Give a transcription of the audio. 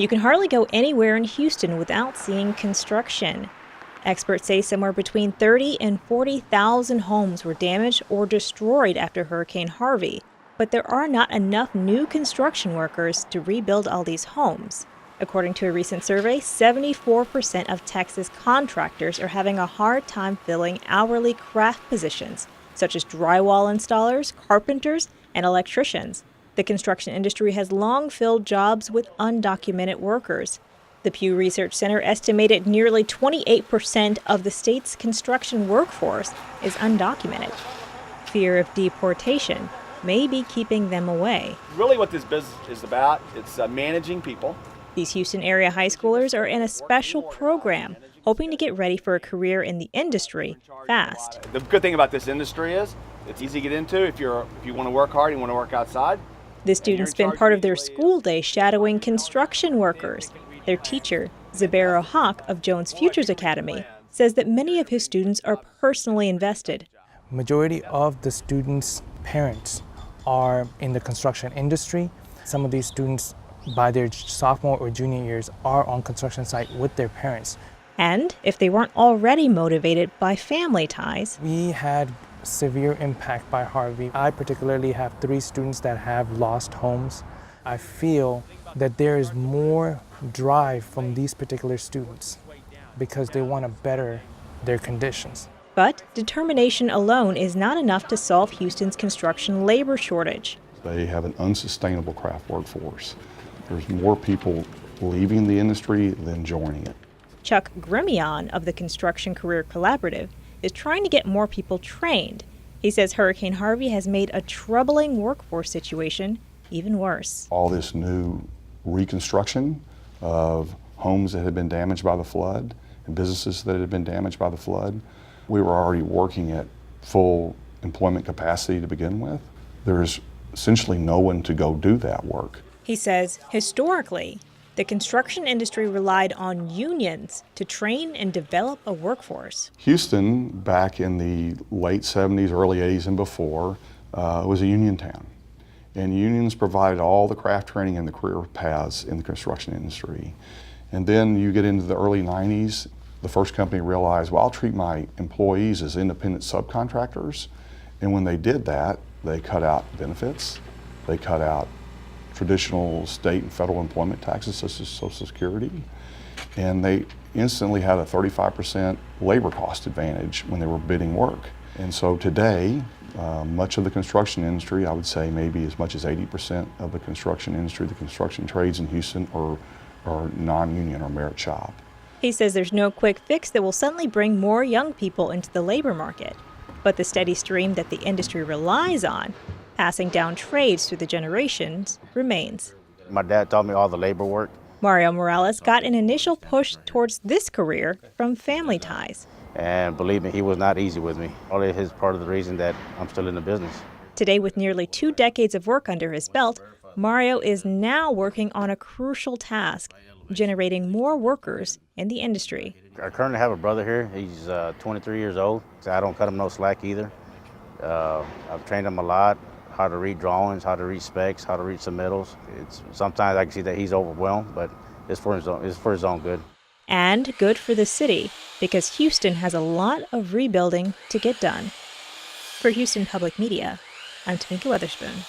You can hardly go anywhere in Houston without seeing construction. Experts say somewhere between 30 and 40,000 homes were damaged or destroyed after Hurricane Harvey, but there are not enough new construction workers to rebuild all these homes. According to a recent survey, 74% of Texas contractors are having a hard time filling hourly craft positions, such as drywall installers, carpenters, and electricians. The construction industry has long filled jobs with undocumented workers. The Pew Research Center estimated nearly 28% of the state's construction workforce is undocumented. Fear of deportation may be keeping them away. Really what this business is about, it's managing people. These Houston area high schoolers are in a special program, hoping to get ready for a career in the industry fast. The good thing about this industry is it's easy to get into if you want to work hard, you want to work outside. The students spend part of their school day shadowing construction workers. Their teacher, Zabero Hawk of Jones Futures Academy, says that many of his students are personally invested. Majority of the students' parents are in the construction industry. Some of these students, by their sophomore or junior years, are on construction site with their parents. And if they weren't already motivated by family ties. We had severe impact by Harvey. I particularly have 3 students that have lost homes. I feel that there is more drive from these particular students because they want to better their conditions. But determination alone is not enough to solve Houston's construction labor shortage. They have an unsustainable craft workforce. There's more people leaving the industry than joining it. Chuck Gremillion of the Construction Career Collaborative is trying to get more people trained. He says Hurricane Harvey has made a troubling workforce situation even worse. All this new reconstruction of homes that had been damaged by the flood and businesses that had been damaged by the flood, we were already working at full employment capacity to begin with. There's essentially no one to go do that work. He says historically, the construction industry relied on unions to train and develop a workforce. Houston, back in the late 70s, early 80s and before, was a union town. And unions provided all the craft training and the career paths in the construction industry. And then you get into the early 90s, the first company realized, well, I'll treat my employees as independent subcontractors. And when they did that, they cut out benefits, they cut out traditional state and federal employment taxes such as Social Security, and they instantly had a 35% labor cost advantage when they were bidding work. And so today, much of the construction industry, I would say maybe as much as 80% of the construction industry, the construction trades in Houston are non-union or merit shop. He says there's no quick fix that will suddenly bring more young people into the labor market, but the steady stream that the industry relies on, passing down trades through the generations, remains. My dad taught me all the labor work. Mario Morales got an initial push towards this career from family ties. And believe me, he was not easy with me. Only his part of the reason that I'm still in the business. Today, with nearly 2 decades of work under his belt, Mario is now working on a crucial task, generating more workers in the industry. I currently have a brother here. He's 23 years old. So I don't cut him no slack either. I've trained him a lot, how to read drawings, how to read specs, how to read submittals. Sometimes I can see that he's overwhelmed, but it's for his own good. And good for the city, because Houston has a lot of rebuilding to get done. For Houston Public Media, I'm Tamika Weatherspoon.